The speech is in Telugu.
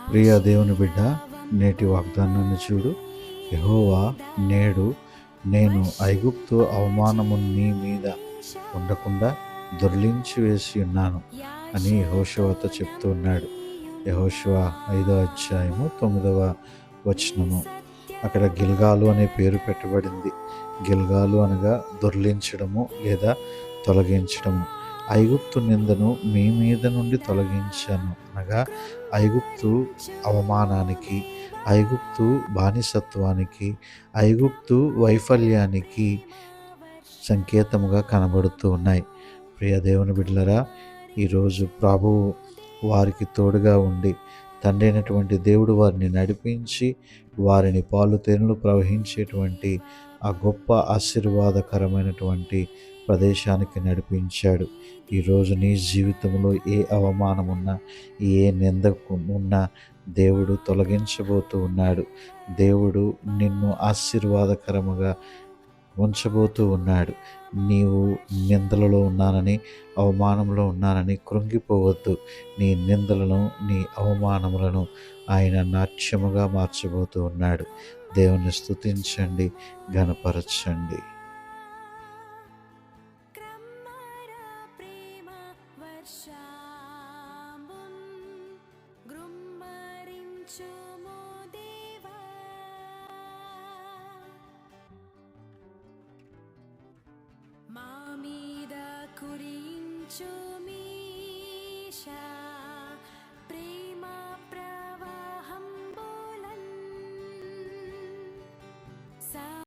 ప్రియ దేవుని బిడ్డ, నేటి వాగ్దానాన్ని చూడు. యెహోవా నేడు నేను ఐగుప్తు అవమానము నీ మీద ఉండకుండా దొర్లించి వేసి ఉన్నాను అని యెహోషువతో చెప్తూ ఉన్నాడు. యెహోషువ 5వ అధ్యాయము 9వ వచనము. అక్కడ గిల్గాలు అనే పేరు పెట్టబడింది. గిల్గాలు అనగా దొర్లించడము లేదా తొలగించడము. ఐగుప్తు నిందను మీ మీద నుండి తొలగించాను అనగా ఐగుప్తు అవమానానికి, ఐగుప్తు బానిసత్వానికి, ఐగుప్తు వైఫల్యానికి సంకేతముగా కనబడుతూ ఉన్నాయి. ప్రియ దేవుని బిడ్డలారా, ఈరోజు ప్రభువు వారికి తోడుగా ఉండి తండ్రి అయినటువంటి దేవుడు వారిని నడిపించి వారిని పాలు తేనెలు ప్రవహించేటువంటి ఆ గొప్ప ఆశీర్వాదకరమైనటువంటి ప్రదేశానికి నడిపించాడు. ఈరోజు నీ జీవితంలో ఏ అవమానం ఉన్నా, ఏ నింద ఉన్నా దేవుడు తొలగించబోతూ ఉన్నాడు. దేవుడు నిన్ను ఆశీర్వాదకరముగా ఉంచబోతూ ఉన్నాడు. నీవు నిందలలో ఉన్నానని, అవమానంలో ఉన్నానని కృంగిపోవద్దు. నీ నిందలను, నీ అవమానములను ఆయన నాట్యముగా మార్చబోతూ ఉన్నాడు. దేవుని స్తుతించండి, ఘనపరచండి. మా మీద కురించు మీ శాపం.